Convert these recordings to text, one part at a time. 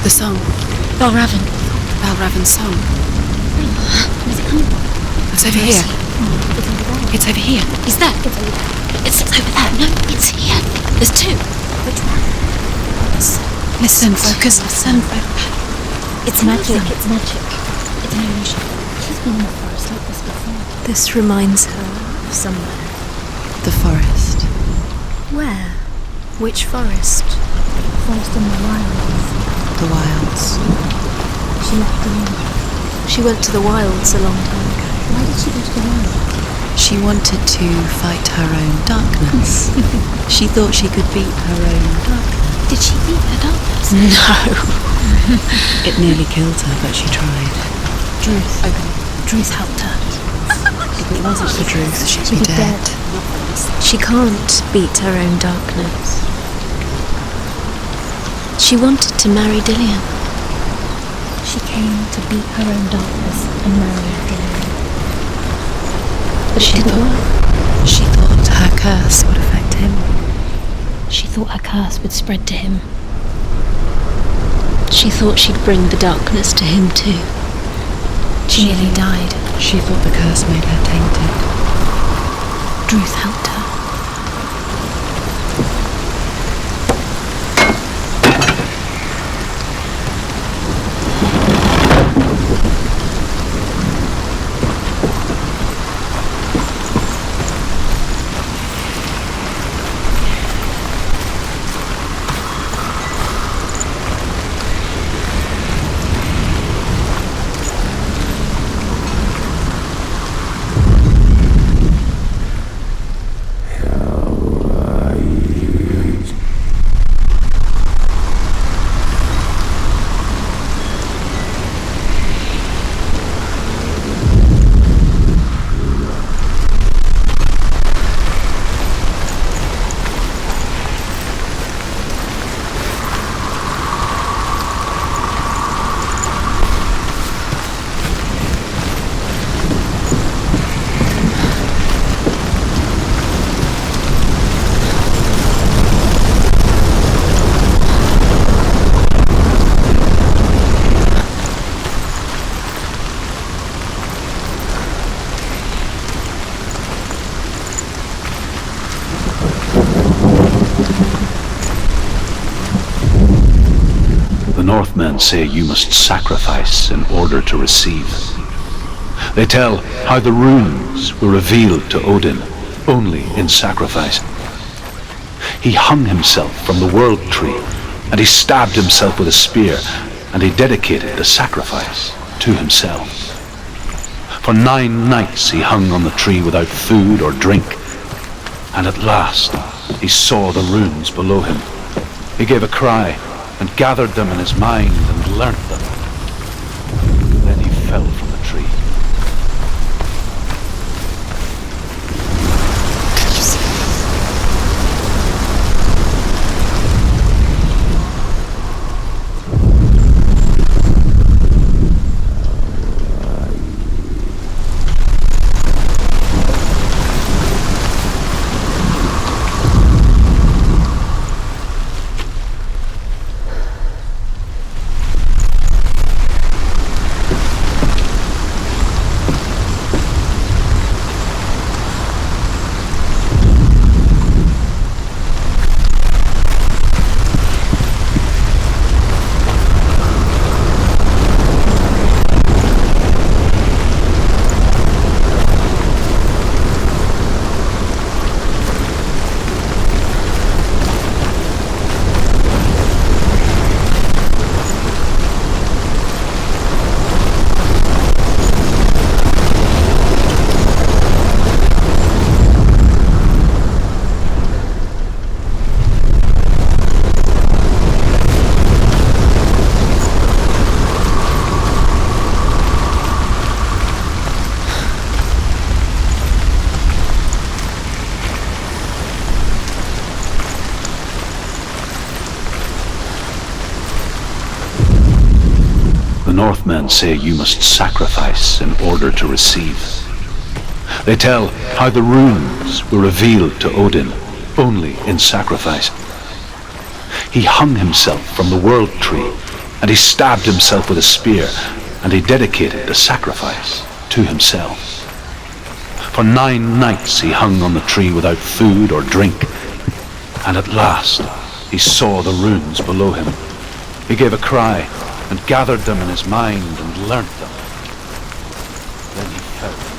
The song. Balraven. Balraven's song. Where's it coming from? It's over here. It's over here. Is that? It's over there. No, it's here. There's two. Which one? Listen, focus, listen. It's magic. It's magic. It's an illusion. She's been in the forest like this before. This reminds her of somewhere. The forest. Where? Which forest? Forest in the wilds. The wilds. She left the room. She went to the wilds a long time ago. Why did she go to the wilds? She wanted to fight her own darkness. She thought she could beat her own darkness. Did she beat her darkness? No. It nearly killed her, but she tried. Druth. Druth helped her. If it wasn't for Druth, she'd be dead. She can't beat her own darkness. She wanted to marry Dillian. She came to beat her own darkness and marry Dillian. But it didn't work. She thought her curse would affect him. She thought her curse would spread to him. She thought she'd bring the darkness to him too. She nearly died. She thought the curse made her tainted. Druth helped her. Northmen say you must sacrifice in order to receive. They tell how the runes were revealed to Odin only in sacrifice. He hung himself from the world tree, and he stabbed himself with a spear, and he dedicated the sacrifice to himself. For 9 nights he hung on the tree without food or drink, and at last he saw the runes below him. He gave a cry and gathered them in his mind and learnt them. Then he fell from the tree. Northmen say you must sacrifice in order to receive. They tell how the runes were revealed to Odin only in sacrifice. He hung himself from the world tree, and he stabbed himself with a spear, and he dedicated the sacrifice to himself. For 9 nights he hung on the tree without food or drink, and at last he saw the runes below him. He gave a cry and gathered them in his mind and learnt them. Then he fell.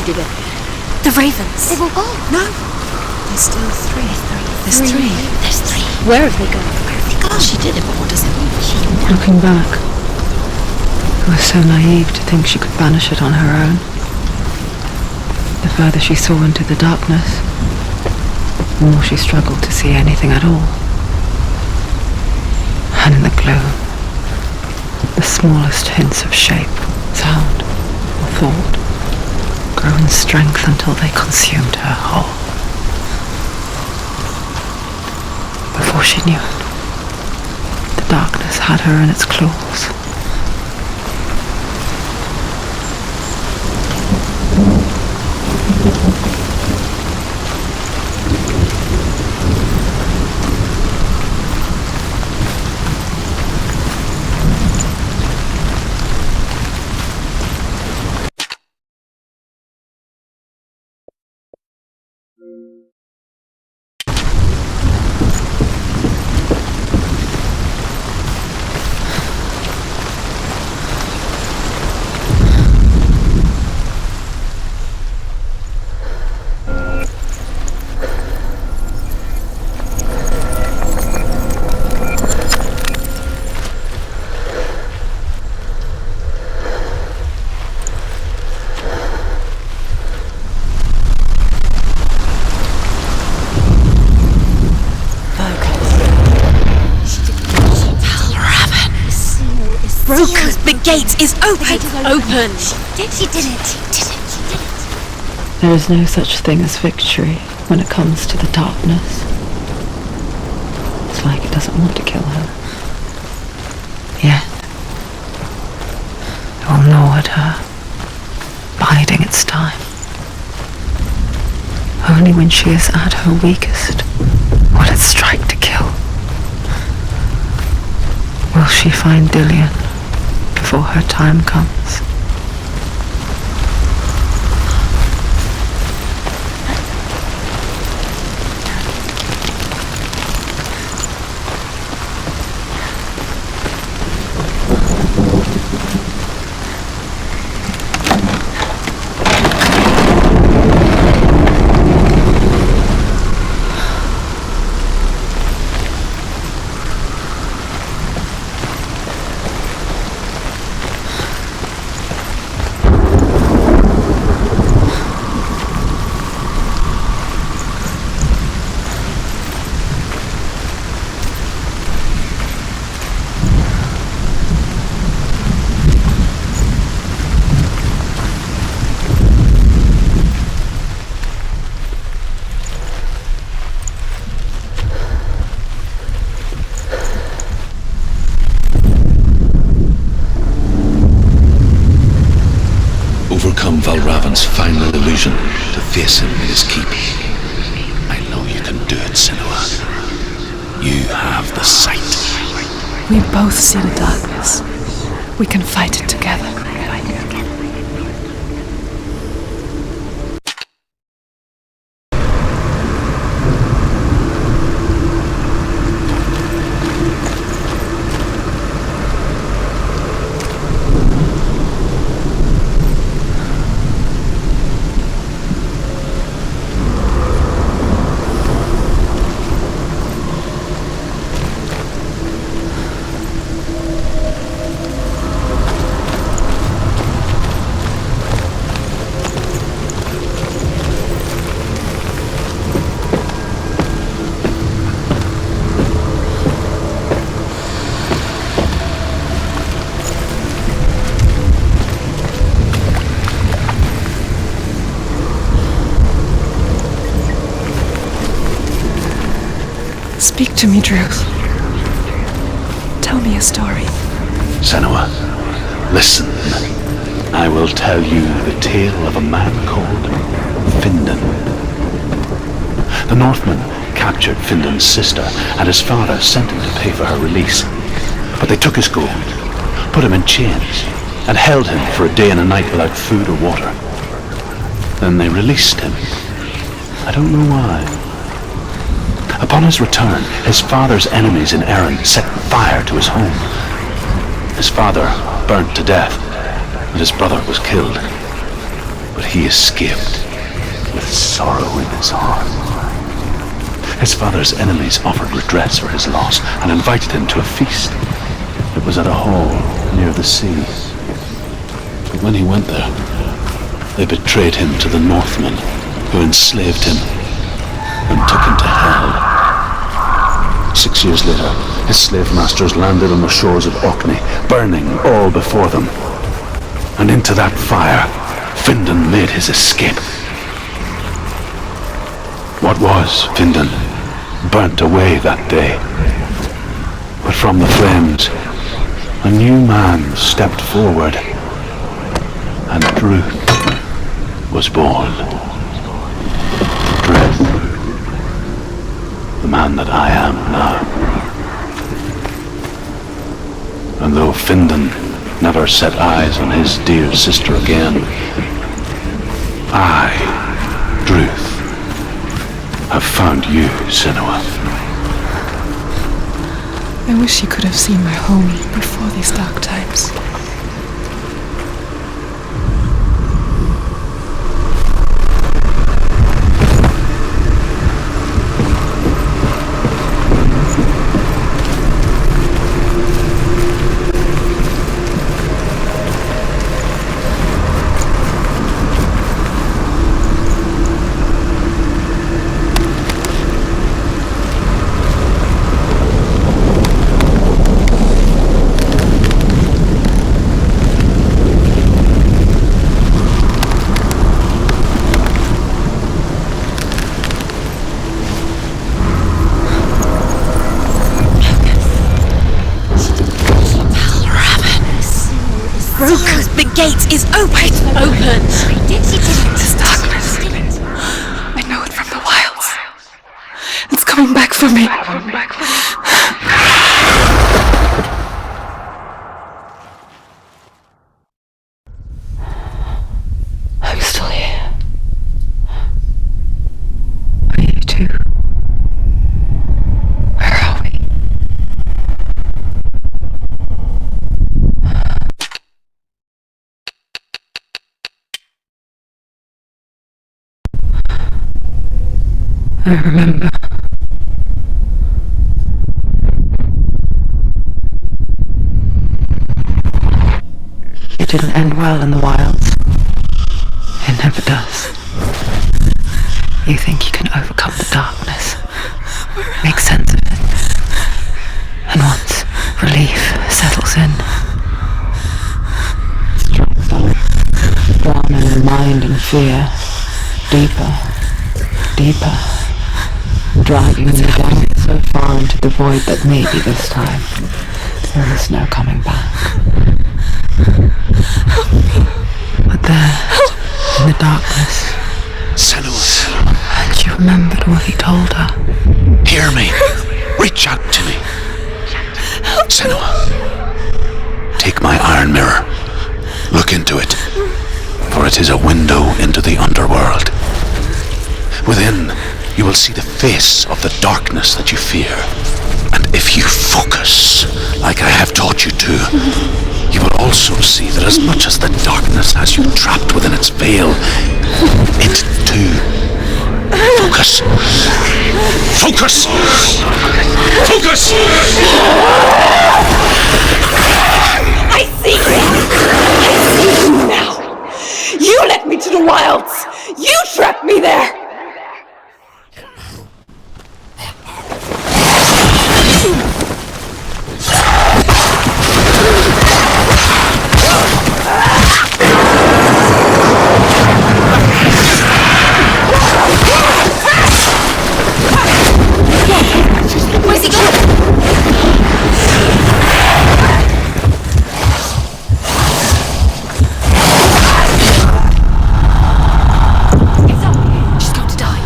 did it. The ravens. They've all gone. No. There's still 3. There's three. There's 3. Where have they gone? Where have they gone? She did it, but what does it mean? She Looking back, I was so naive to think she could banish it on her own. The further she saw into the darkness, the more she struggled to see anything at all. And in the gloom, the smallest hints of shape, sound, or thought grew in strength until they consumed her whole. Before she knew it, the darkness had her in its claws. broken. The gate is open. Open. She did it. There is no such thing as victory when it comes to the darkness. It's like it doesn't want to kill her. Yet, it will gnaw at her, biding its time. Only when she is at her weakest will it strike to kill. Will she find Dillion before her time comes? Overcome Valravan's final illusion to face him in his keep. I know you can do it, Senua. You have the sight. We both see the darkness. We can fight it together. Speak to me, Druth. Tell me a story. Senua, listen. I will tell you the tale of a man called Findan. The Northmen captured Findan's sister, and his father sent him to pay for her release. But they took his gold, put him in chains, and held him for a day and a night without food or water. Then they released him. I don't know why. Upon his return, his father's enemies in Erin set fire to his home. His father burnt to death, and his brother was killed. But he escaped with sorrow in his heart. His father's enemies offered redress for his loss and invited him to a feast. It was at a hall near the sea. But when he went there, they betrayed him to the Northmen, who enslaved him and took him to hell. 6 years later, his slave masters landed on the shores of Orkney, burning all before them. And into that fire, Findan made his escape. What was Findan burnt away that day. But from the flames, a new man stepped forward, and Druth was born. Druth. The man that I am now. And though Findan never set eyes on his dear sister again, I, Druth, have found you, Senua. I wish you could have seen my home before these dark times. gate is open! Open! This darkness. I know it from the wilds. It's coming back for me. I'm still here. Are you too? Where are we? I remember. It didn't end well in the wilds. It never does. You think you can overcome the darkness, make sense of it, and once relief settles in, strikes out, drowning in mind and fear, deeper, deeper, dragging me down so far into the void that maybe this time there is no coming back. But there, in the darkness, Senua, and she remembered what he told her. hear me. Reach out to me. Senua, take my iron mirror. Look into it, for it is a window into the underworld. Within, you will see the face of the darkness that you fear. And if you focus, like I have taught you to, you will also see that as much as the darkness has you trapped within its veil, it too. Focus! Focus! Focus! I see you now. You led me to the wilds. You trapped me there. Where's he gone? She's going to die.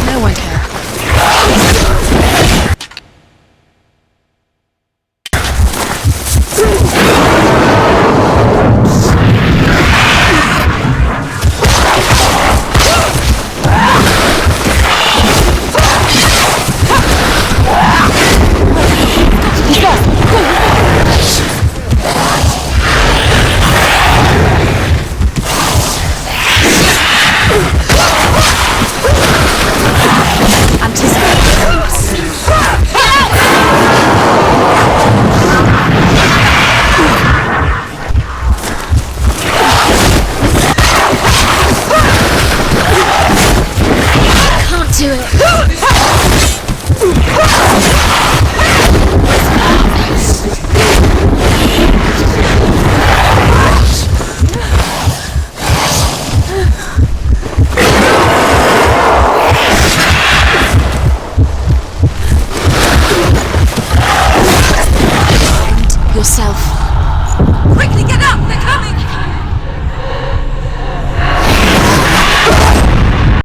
No one can